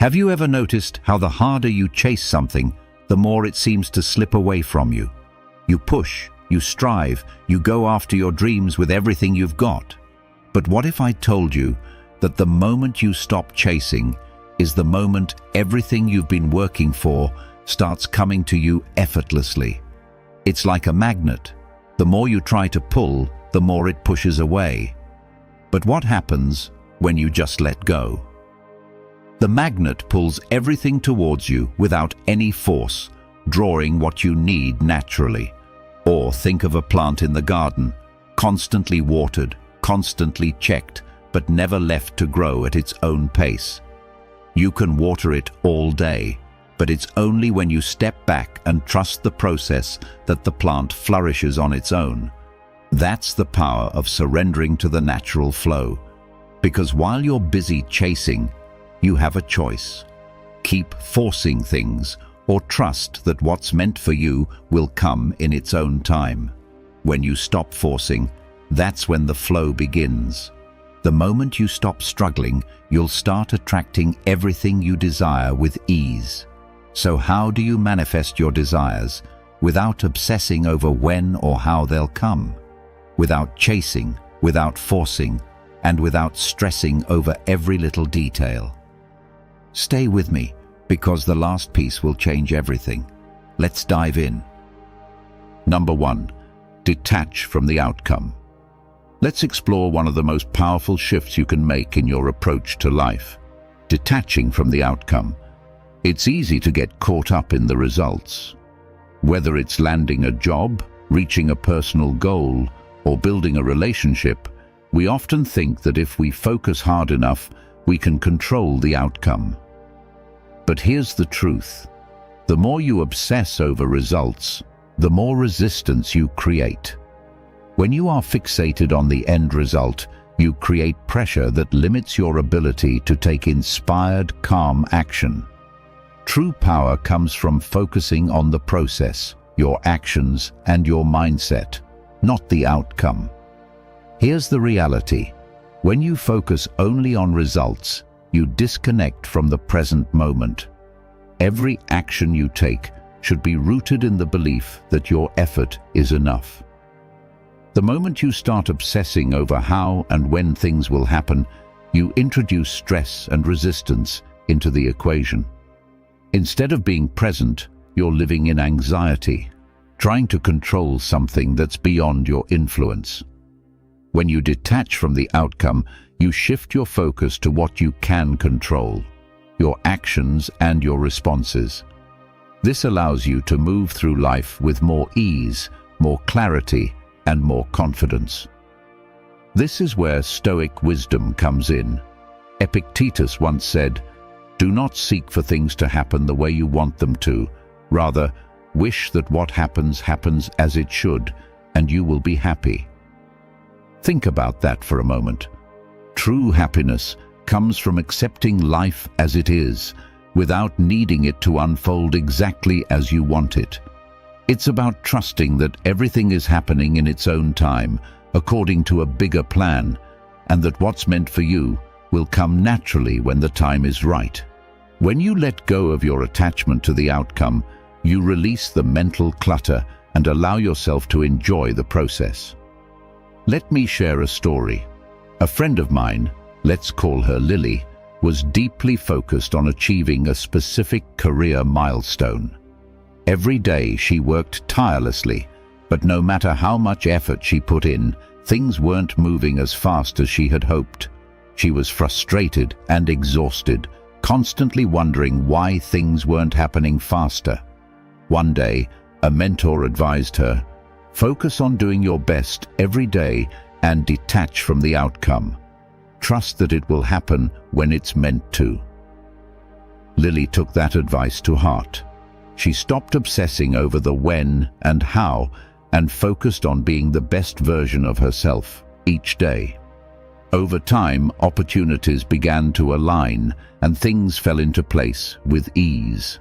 Have you ever noticed how the harder you chase something, the more it seems to slip away from you? You push, you strive, you go after your dreams with everything you've got. But what if I told you that the moment you stop chasing is the moment everything you've been working for starts coming to you effortlessly? It's like a magnet. The more you try to pull, the more it pushes away. But what happens when you just let go? The magnet pulls everything towards you without any force, drawing what you need naturally. Or think of a plant in the garden, constantly watered, constantly checked, but never left to grow at its own pace. You can water it all day, but it's only when you step back and trust the process that the plant flourishes on its own. That's the power of surrendering to the natural flow. Because while you're busy chasing, you have a choice. Keep forcing things, or trust that what's meant for you will come in its own time. When you stop forcing, that's when the flow begins. The moment you stop struggling, you'll start attracting everything you desire with ease. So how do you manifest your desires without obsessing over when or how they'll come? Without chasing, without forcing, and without stressing over every little detail. Stay with me, because the last piece will change everything. Let's dive in. Number 1. Detach from the outcome. Let's explore one of the most powerful shifts you can make in your approach to life. Detaching from the outcome. It's easy to get caught up in the results. Whether it's landing a job, reaching a personal goal, or building a relationship, we often think that if we focus hard enough, we can control the outcome. But here's the truth. The more you obsess over results, the more resistance you create. When you are fixated on the end result, you create pressure that limits your ability to take inspired, calm action. True power comes from focusing on the process, your actions, and your mindset, not the outcome. Here's the reality. When you focus only on results, you disconnect from the present moment. Every action you take should be rooted in the belief that your effort is enough. The moment you start obsessing over how and when things will happen, you introduce stress and resistance into the equation. Instead of being present, you're living in anxiety, trying to control something that's beyond your influence. When you detach from the outcome, you shift your focus to what you can control, your actions and your responses. This allows you to move through life with more ease, more clarity, and more confidence. This is where Stoic wisdom comes in. Epictetus once said, "Do not seek for things to happen the way you want them to. Rather, wish that what happens happens as it should, and you will be happy." Think about that for a moment. True happiness comes from accepting life as it is, without needing it to unfold exactly as you want it. It's about trusting that everything is happening in its own time, according to a bigger plan, and that what's meant for you will come naturally when the time is right. When you let go of your attachment to the outcome, you release the mental clutter and allow yourself to enjoy the process. Let me share a story. A friend of mine, let's call her Lily, was deeply focused on achieving a specific career milestone. Every day she worked tirelessly, but no matter how much effort she put in, things weren't moving as fast as she had hoped. She was frustrated and exhausted, constantly wondering why things weren't happening faster. One day, a mentor advised her, "Focus on doing your best every day and detach from the outcome. Trust that it will happen when it's meant to." Lily took that advice to heart. She stopped obsessing over the when and how and focused on being the best version of herself each day. Over time, opportunities began to align and things fell into place with ease.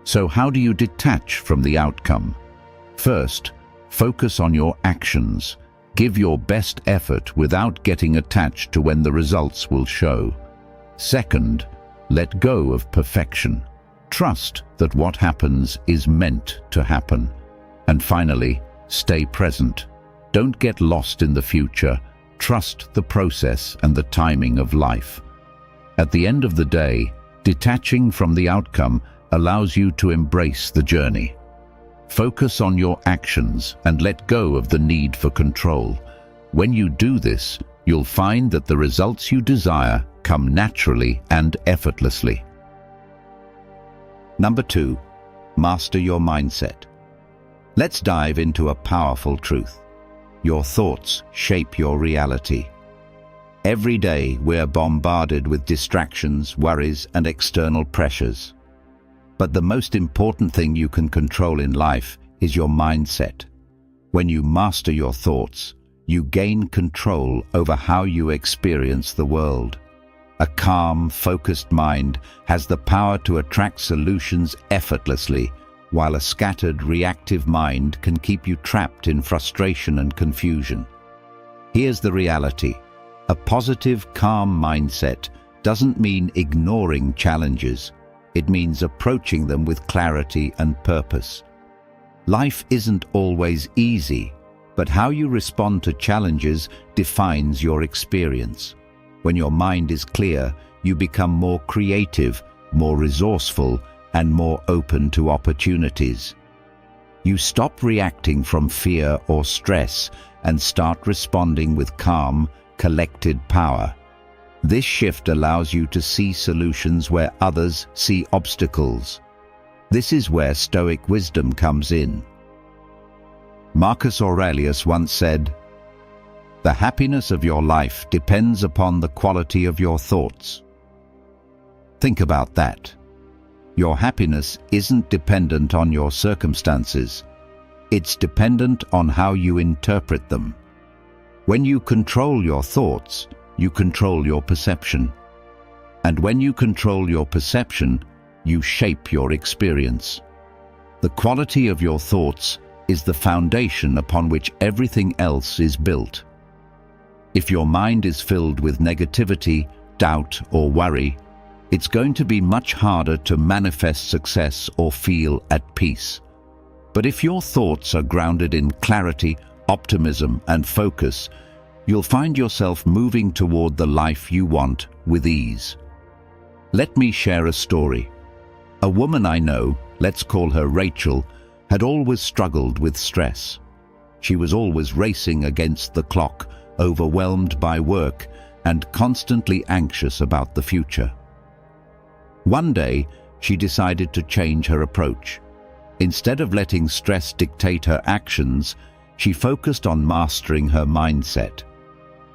So how do you detach from the outcome? First, focus on your actions. Give your best effort without getting attached to when the results will show. Second, Let go of perfection. Trust that what happens is meant to happen. And finally, stay present. Don't get lost in the future. Trust the process and the timing of life. At the end of the day, detaching from the outcome allows you to embrace the journey. Focus on your actions and let go of the need for control. When you do this, you'll find that the results you desire come naturally and effortlessly. Number 2, master your mindset. Let's dive into a powerful truth. Your thoughts shape your reality. Every day we're bombarded with distractions, worries, and external pressures. But the most important thing you can control in life is your mindset. When you master your thoughts, you gain control over how you experience the world. A calm, focused mind has the power to attract solutions effortlessly, while a scattered, reactive mind can keep you trapped in frustration and confusion. Here's the reality. A positive, calm mindset doesn't mean ignoring challenges. It means approaching them with clarity and purpose. Life isn't always easy, but how you respond to challenges defines your experience. When your mind is clear, you become more creative, more resourceful, and more open to opportunities. You stop reacting from fear or stress and start responding with calm, collected power. This shift allows you to see solutions where others see obstacles. This is where Stoic wisdom comes in. Marcus Aurelius once said, "The happiness of your life depends upon the quality of your thoughts." Think about that. Your happiness isn't dependent on your circumstances. It's dependent on how you interpret them. When you control your thoughts, you control your perception. And when you control your perception, you shape your experience. The quality of your thoughts is the foundation upon which everything else is built. If your mind is filled with negativity, doubt, or worry, it's going to be much harder to manifest success or feel at peace. But if your thoughts are grounded in clarity, optimism, and focus, you'll find yourself moving toward the life you want with ease. Let me share a story. A woman I know, let's call her Rachel, had always struggled with stress. She was always racing against the clock, overwhelmed by work, and constantly anxious about the future. One day, she decided to change her approach. Instead of letting stress dictate her actions, she focused on mastering her mindset.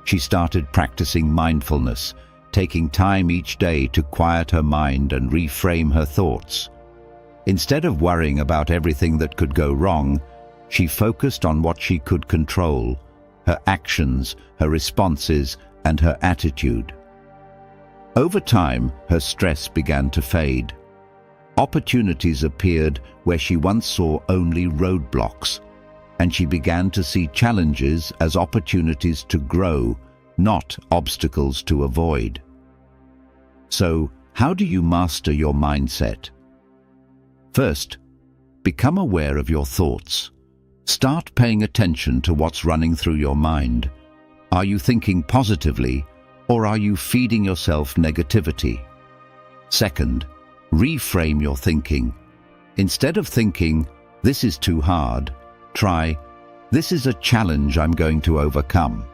She started practicing mindfulness, taking time each day to quiet her mind and reframe her thoughts. Instead of worrying about everything that could go wrong, she focused on what she could control: her actions, her responses, and her attitude. Over time, her stress began to fade. Opportunities appeared where she once saw only roadblocks, and she began to see challenges as opportunities to grow, not obstacles to avoid. So, how do you master your mindset? First, become aware of your thoughts. Start paying attention to what's running through your mind. Are you thinking positively, or are you feeding yourself negativity? Second, reframe your thinking. Instead of thinking, "This is too hard," try, "This is a challenge I'm going to overcome."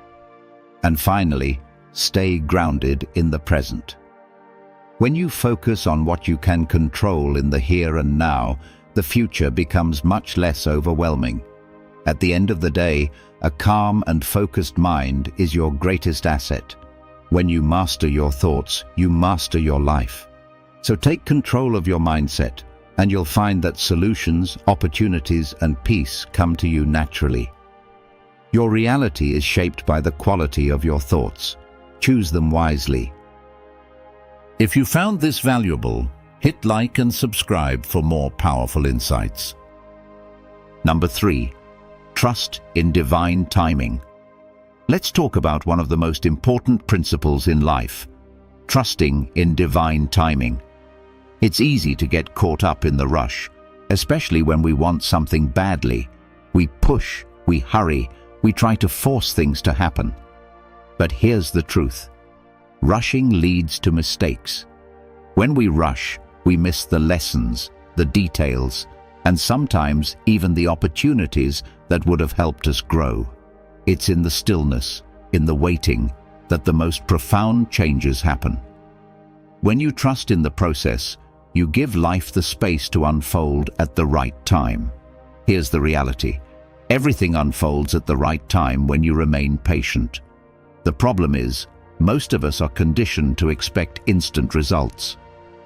And finally, stay grounded in the present. When you focus on what you can control in the here and now, the future becomes much less overwhelming. At the end of the day, a calm and focused mind is your greatest asset. When you master your thoughts, you master your life. So take control of your mindset, and you'll find that solutions, opportunities, and peace come to you naturally. Your reality is shaped by the quality of your thoughts. Choose them wisely. If you found this valuable, hit like and subscribe for more powerful insights. Number 3, trust in divine timing. Let's talk about one of the most important principles in life: trusting in divine timing. It's easy to get caught up in the rush, especially when we want something badly. We push, we hurry, we try to force things to happen. But here's the truth. Rushing leads to mistakes. When we rush, we miss the lessons, the details, and sometimes even the opportunities that would have helped us grow. It's in the stillness, in the waiting, that the most profound changes happen. When you trust in the process, you give life the space to unfold at the right time. Here's the reality. Everything unfolds at the right time when you remain patient. The problem is, most of us are conditioned to expect instant results.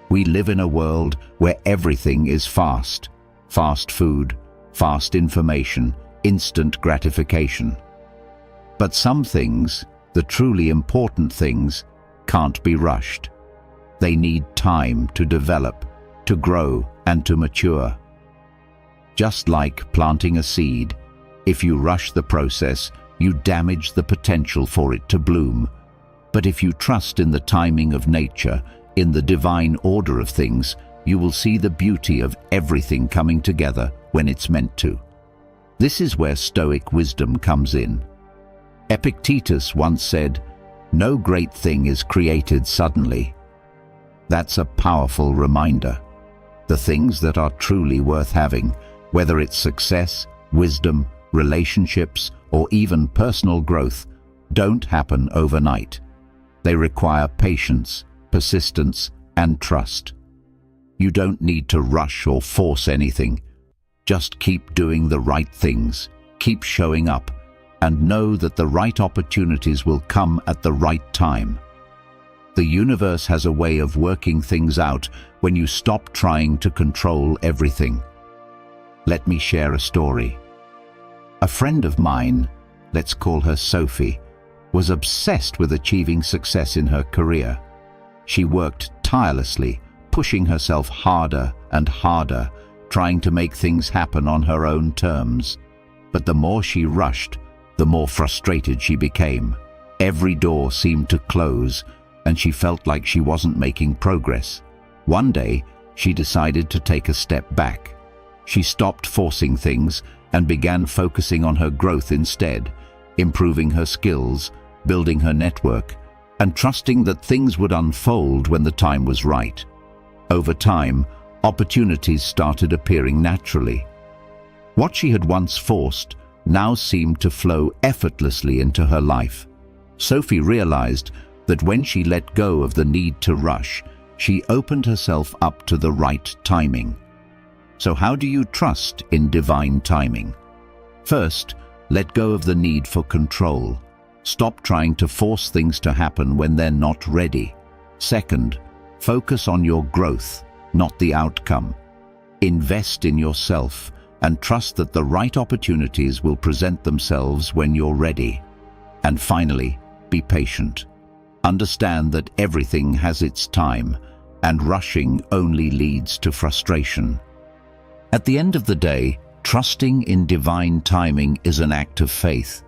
We live in a world where everything is fast. Fast food, fast information, instant gratification. But some things, the truly important things, can't be rushed. They need time to develop, to grow, and to mature. Just like planting a seed, if you rush the process, you damage the potential for it to bloom. But if you trust in the timing of nature, in the divine order of things, you will see the beauty of everything coming together when it's meant to. This is where Stoic wisdom comes in. Epictetus once said, "No great thing is created suddenly." That's a powerful reminder. The things that are truly worth having, whether it's success, wisdom, relationships, or even personal growth, don't happen overnight. They require patience, persistence, and trust. You don't need to rush or force anything. Just keep doing the right things, keep showing up, and know that the right opportunities will come at the right time. The universe has a way of working things out when you stop trying to control everything. Let me share a story. A friend of mine, let's call her Sophie, was obsessed with achieving success in her career. She worked tirelessly, pushing herself harder and harder, trying to make things happen on her own terms. But the more she rushed, the more frustrated she became. Every door seemed to close, and she felt like she wasn't making progress. One day, she decided to take a step back. She stopped forcing things and began focusing on her growth instead, improving her skills, building her network, and trusting that things would unfold when the time was right. Over time, opportunities started appearing naturally. What she had once forced now seemed to flow effortlessly into her life. Sophie realized that when she let go of the need to rush, she opened herself up to the right timing. So how do you trust in divine timing? First, let go of the need for control. Stop trying to force things to happen when they're not ready. Second, focus on your growth, not the outcome. Invest in yourself and trust that the right opportunities will present themselves when you're ready. And finally, be patient. Understand that everything has its time, and rushing only leads to frustration. At the end of the day, trusting in divine timing is an act of faith.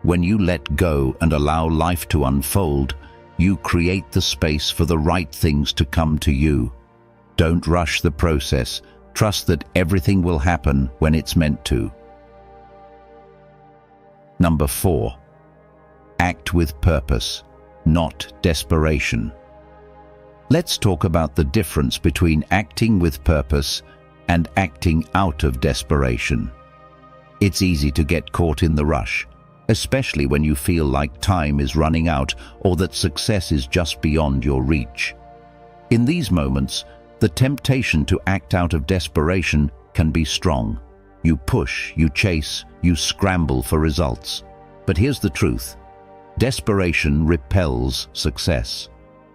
When you let go and allow life to unfold, you create the space for the right things to come to you. Don't rush the process. Trust that everything will happen when it's meant to. Number 4. Act with purpose, not desperation. Let's talk about the difference between acting with purpose and acting out of desperation. It's easy to get caught in the rush, especially when you feel like time is running out or that success is just beyond your reach. In these moments, the temptation to act out of desperation can be strong. You push, you chase, you scramble for results. But here's the truth. Desperation repels success.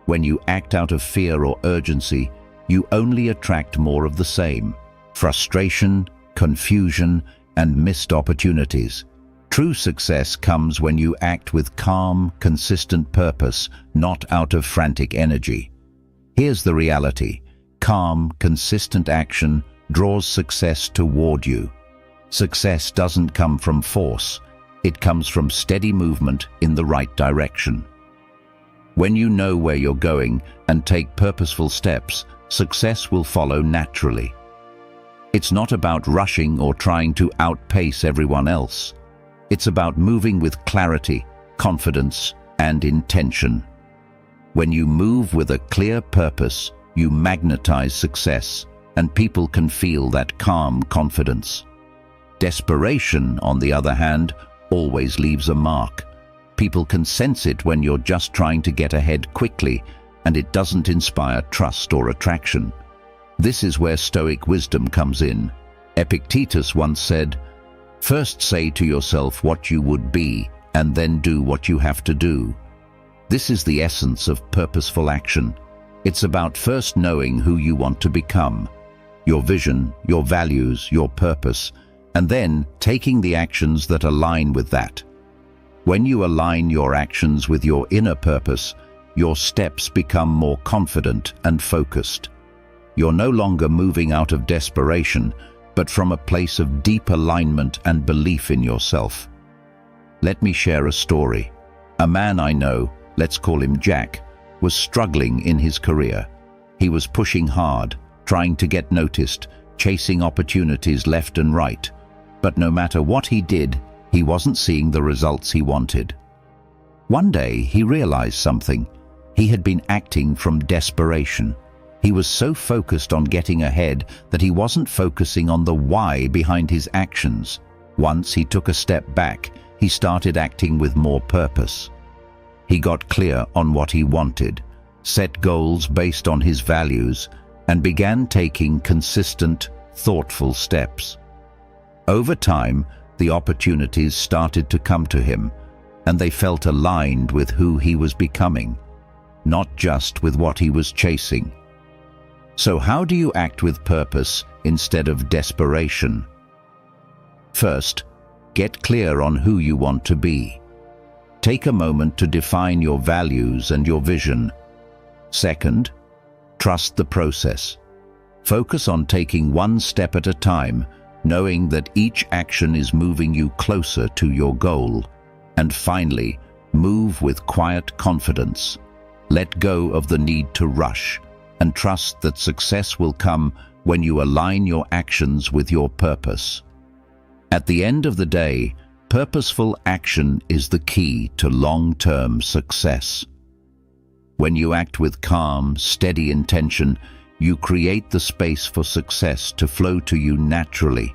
When you act out of fear or urgency, you only attract more of the same: frustration, confusion, and missed opportunities. True success comes when you act with calm, consistent purpose, not out of frantic energy. Here's the reality. Calm, consistent action draws success toward you. Success doesn't come from force. It comes from steady movement in the right direction. When you know where you're going and take purposeful steps, success will follow naturally. It's not about rushing or trying to outpace everyone else. It's about moving with clarity, confidence, and intention. When you move with a clear purpose, you magnetize success, and people can feel that calm confidence. Desperation, on the other hand, always leaves a mark. People can sense it when you're just trying to get ahead quickly, and it doesn't inspire trust or attraction. This is where Stoic wisdom comes in. Epictetus once said, "First say to yourself what you would be, and then do what you have to do." This is the essence of purposeful action. It's about first knowing who you want to become, your vision, your values, your purpose, and then taking the actions that align with that. When you align your actions with your inner purpose, your steps become more confident and focused. You're no longer moving out of desperation, but from a place of deep alignment and belief in yourself. Let me share a story. A man I know, let's call him Jack, was struggling in his career. He was pushing hard, trying to get noticed, chasing opportunities left and right. But no matter what he did, he wasn't seeing the results he wanted. One day, he realized something. He had been acting from desperation. He was so focused on getting ahead that he wasn't focusing on the why behind his actions. Once he took a step back, he started acting with more purpose. He got clear on what he wanted, set goals based on his values, and began taking consistent, thoughtful steps. Over time, the opportunities started to come to him, and they felt aligned with who he was becoming, not just with what he was chasing. So how do you act with purpose instead of desperation? First, get clear on who you want to be. Take a moment to define your values and your vision. Second, trust the process. Focus on taking one step at a time, knowing that each action is moving you closer to your goal. And finally, move with quiet confidence. Let go of the need to rush, and trust that success will come when you align your actions with your purpose. At the end of the day, purposeful action is the key to long-term success. When you act with calm, steady intention, you create the space for success to flow to you naturally.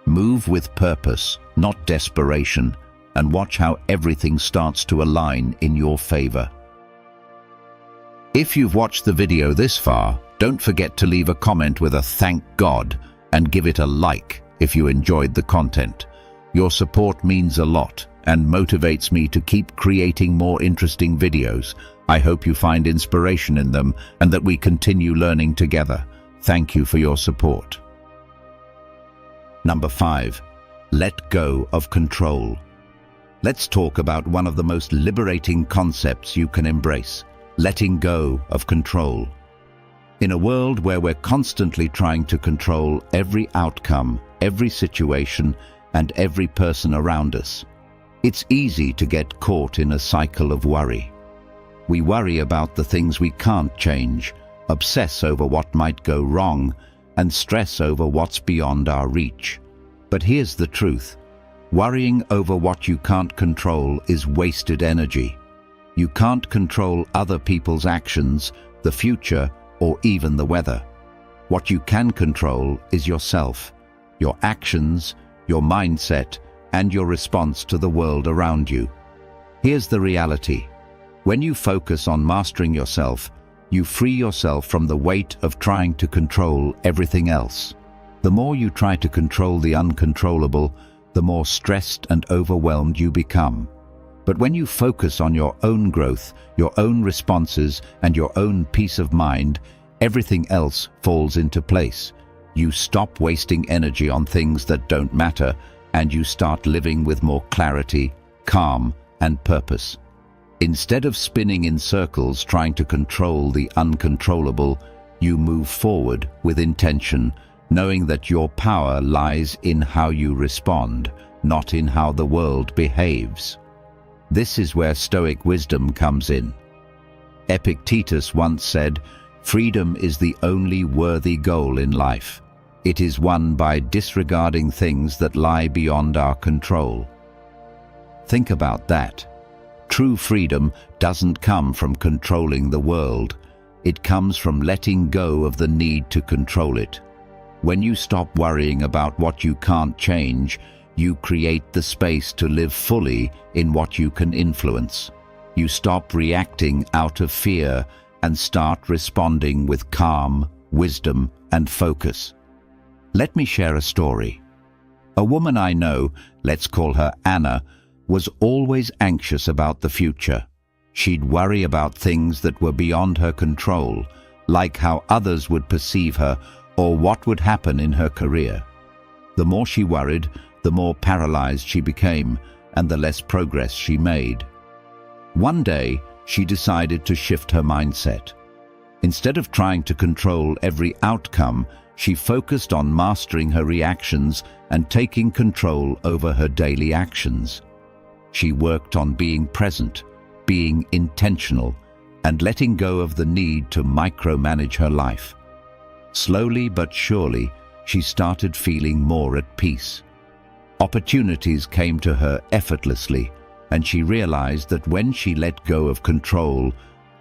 Move with purpose, not desperation, and watch how everything starts to align in your favor. If you've watched the video this far, don't forget to leave a comment with a "Thank God" and give it a like if you enjoyed the content. Your support means a lot and motivates me to keep creating more interesting videos. I hope you find inspiration in them and that we continue learning together. Thank you for your support. Number 5. Let go of control. Let's talk about one of the most liberating concepts you can embrace: letting go of control. In a world where we're constantly trying to control every outcome, every situation, and every person around us, it's easy to get caught in a cycle of worry. We worry about the things we can't change, obsess over what might go wrong, and stress over what's beyond our reach. But here's the truth. Worrying over what you can't control is wasted energy. You can't control other people's actions, the future, or even the weather. What you can control is yourself, your actions, your mindset, and your response to the world around you. Here's the reality. When you focus on mastering yourself, you free yourself from the weight of trying to control everything else. The more you try to control the uncontrollable, the more stressed and overwhelmed you become. But when you focus on your own growth, your own responses, and your own peace of mind, everything else falls into place. You stop wasting energy on things that don't matter, and you start living with more clarity, calm, and purpose. Instead of spinning in circles trying to control the uncontrollable, you move forward with intention, knowing that your power lies in how you respond, not in how the world behaves. This is where Stoic wisdom comes in. Epictetus once said, "Freedom is the only worthy goal in life. It is won by disregarding things that lie beyond our control." Think about that. True freedom doesn't come from controlling the world. It comes from letting go of the need to control it. When you stop worrying about what you can't change, you create the space to live fully in what you can influence. You stop reacting out of fear and start responding with calm, wisdom, and focus. Let me share a story. A woman I know, let's call her Anna, was always anxious about the future. She'd worry about things that were beyond her control, like how others would perceive her or what would happen in her career. The more she worried, the more paralyzed she became, and the less progress she made. One day, she decided to shift her mindset. Instead of trying to control every outcome, she focused on mastering her reactions and taking control over her daily actions. She worked on being present, being intentional, and letting go of the need to micromanage her life. Slowly but surely, she started feeling more at peace. Opportunities came to her effortlessly, and she realized that when she let go of control,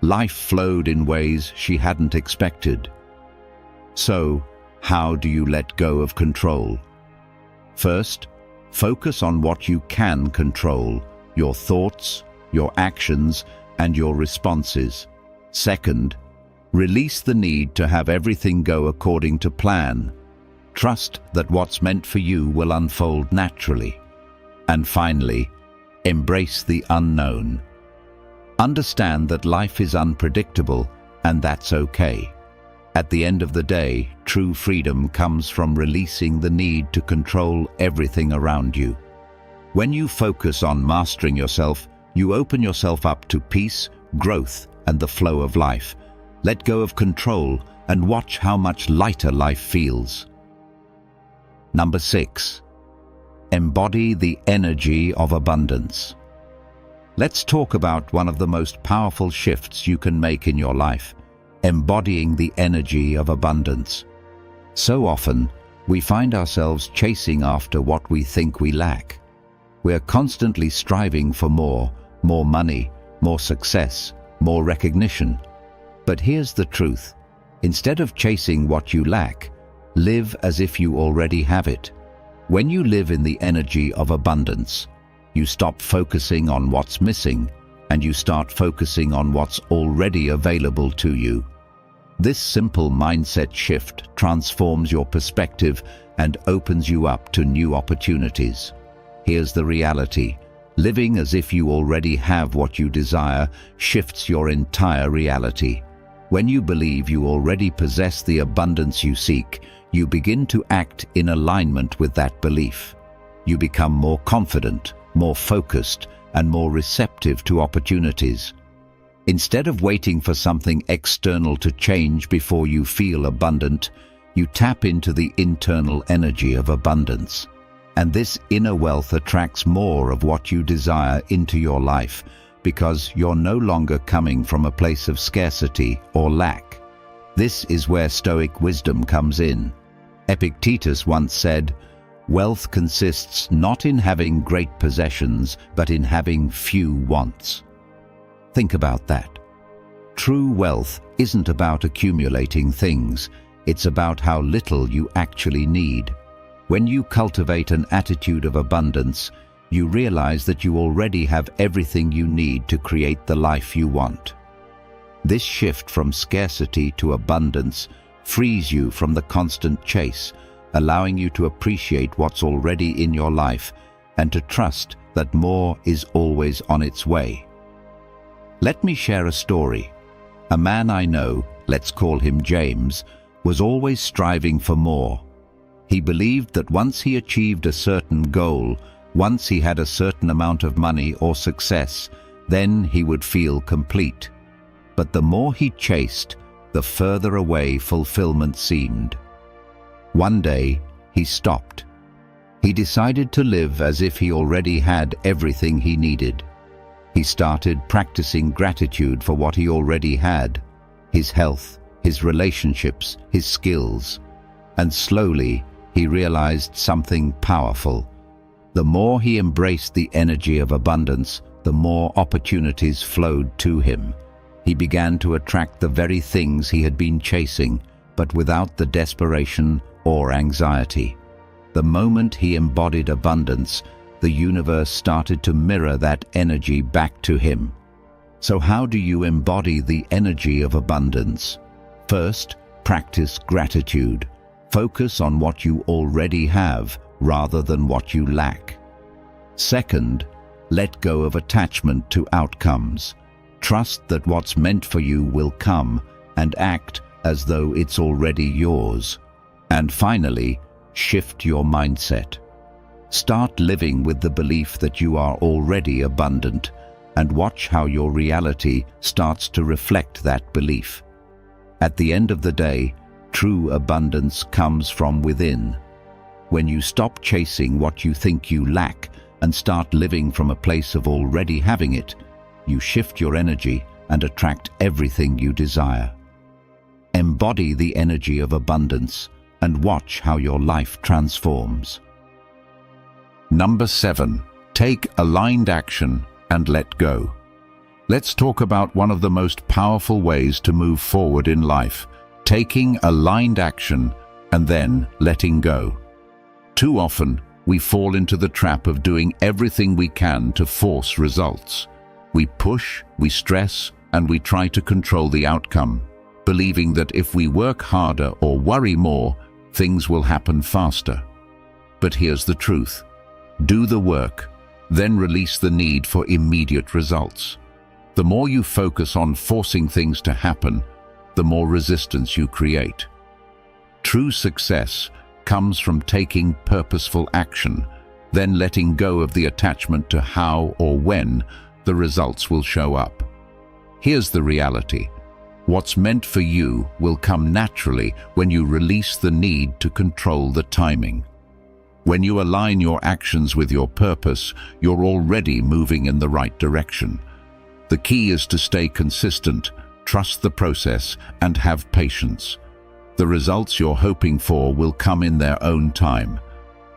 life flowed in ways she hadn't expected. So, how do you let go of control? First, focus on what you can control: your thoughts, your actions, and your responses. Second, release the need to have everything go according to plan. Trust that what's meant for you will unfold naturally. And finally, embrace the unknown. Understand that life is unpredictable, and that's okay. At the end of the day, true freedom comes from releasing the need to control everything around you. When you focus on mastering yourself, you open yourself up to peace, growth, and the flow of life. Let go of control and watch how much lighter life feels. Number 6. Embody the energy of abundance. Let's talk about one of the most powerful shifts you can make in your life: embodying the energy of abundance. So often, we find ourselves chasing after what we think we lack. We're constantly striving for more money, more success, more recognition. But here's the truth. Instead of chasing what you lack, live as if you already have it. When you live in the energy of abundance, you stop focusing on what's missing and you start focusing on what's already available to you. This simple mindset shift transforms your perspective and opens you up to new opportunities. Here's the reality. Living as if you already have what you desire shifts your entire reality. When you believe you already possess the abundance you seek, you begin to act in alignment with that belief. You become more confident, more focused, and more receptive to opportunities. Instead of waiting for something external to change before you feel abundant, you tap into the internal energy of abundance. And this inner wealth attracts more of what you desire into your life, because you're no longer coming from a place of scarcity or lack. This is where Stoic wisdom comes in. Epictetus once said, "Wealth consists not in having great possessions, but in having few wants." Think about that. True wealth isn't about accumulating things, it's about how little you actually need. When you cultivate an attitude of abundance, you realize that you already have everything you need to create the life you want. This shift from scarcity to abundance frees you from the constant chase, allowing you to appreciate what's already in your life and to trust that more is always on its way. Let me share a story. A man I know, let's call him James, was always striving for more. He believed that once he achieved a certain goal, once he had a certain amount of money or success, then he would feel complete. But the more he chased, the further away fulfillment seemed. One day, he stopped. He decided to live as if he already had everything he needed. He started practicing gratitude for what he already had: his health, his relationships, his skills. And slowly, he realized something powerful. The more he embraced the energy of abundance, the more opportunities flowed to him. He began to attract the very things he had been chasing, but without the desperation or anxiety. The moment he embodied abundance, the universe started to mirror that energy back to him. So how do you embody the energy of abundance? First, practice gratitude. Focus on what you already have rather than what you lack. Second, let go of attachment to outcomes. Trust that what's meant for you will come, and act as though it's already yours. And finally, shift your mindset. Start living with the belief that you are already abundant, and watch how your reality starts to reflect that belief. At the end of the day, true abundance comes from within. When you stop chasing what you think you lack and start living from a place of already having it, you shift your energy and attract everything you desire. Embody the energy of abundance and watch how your life transforms. Number 7. Take aligned action and let go. Let's talk about one of the most powerful ways to move forward in life: taking aligned action and then letting go. Too often, we fall into the trap of doing everything we can to force results. We push, we stress, and we try to control the outcome, believing that if we work harder or worry more, things will happen faster. But here's the truth. Do the work, then release the need for immediate results. The more you focus on forcing things to happen, the more resistance you create. True success comes from taking purposeful action, then letting go of the attachment to how or when the results will show up. Here's the reality. What's meant for you will come naturally when you release the need to control the timing. When you align your actions with your purpose, you're already moving in the right direction. The key is to stay consistent, trust the process, and have patience. The results you're hoping for will come in their own time,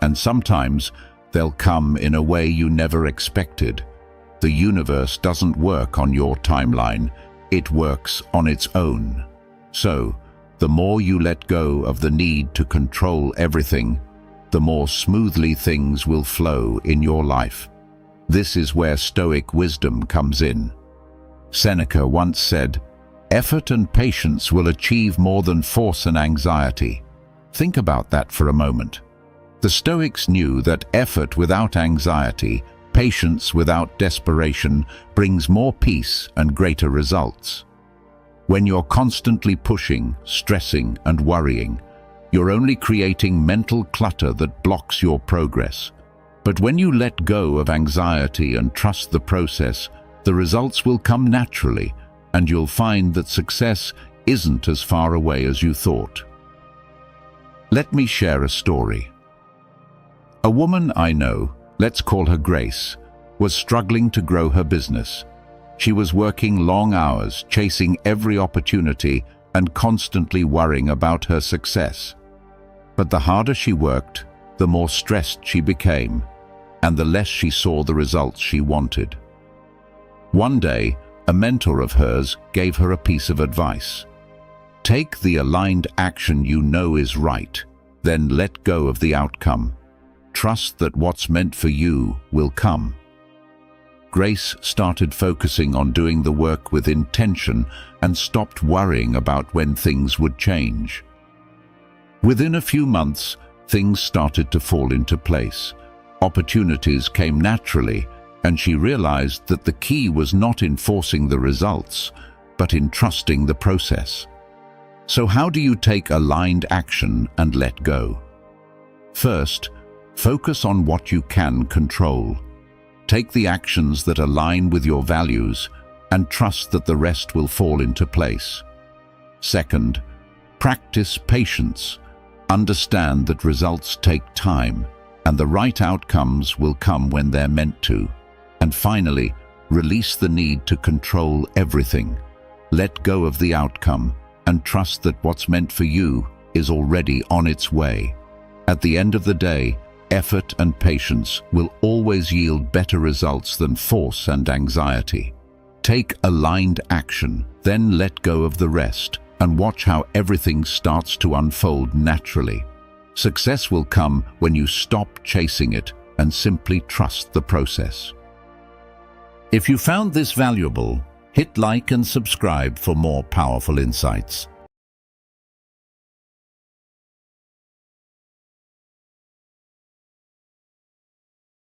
and sometimes they'll come in a way you never expected. The universe doesn't work on your timeline, it works on its own. So, the more you let go of the need to control everything, the more smoothly things will flow in your life. This is where Stoic wisdom comes in. Seneca once said, "Effort and patience will achieve more than force and anxiety." Think about that for a moment. The Stoics knew that effort without anxiety, patience without desperation, brings more peace and greater results. When you're constantly pushing, stressing, and worrying, you're only creating mental clutter that blocks your progress. But when you let go of anxiety and trust the process, the results will come naturally, and you'll find that success isn't as far away as you thought. Let me share a story. A woman I know, let's call her Grace, was struggling to grow her business. She was working long hours, chasing every opportunity, and constantly worrying about her success. But the harder she worked, the more stressed she became, and the less she saw the results she wanted. One day, a mentor of hers gave her a piece of advice. Take the aligned action you know is right, then let go of the outcome. Trust that what's meant for you will come. Grace started focusing on doing the work with intention and stopped worrying about when things would change. Within a few months, things started to fall into place. Opportunities came naturally, and she realized that the key was not in forcing the results, but in trusting the process. So how do you take aligned action and let go? First, focus on what you can control. Take the actions that align with your values and trust that the rest will fall into place. Second, practice patience. Understand that results take time, and the right outcomes will come when they're meant to. And finally, Release the need to control everything. Let go of the outcome and trust that what's meant for you is already on its way. At the end of the day, effort and patience will always yield better results than force and anxiety. Take aligned action, then let go of the rest, and watch how everything starts to unfold naturally. Success will come when you stop chasing it and simply trust the process. If you found this valuable, hit like and subscribe for more powerful insights.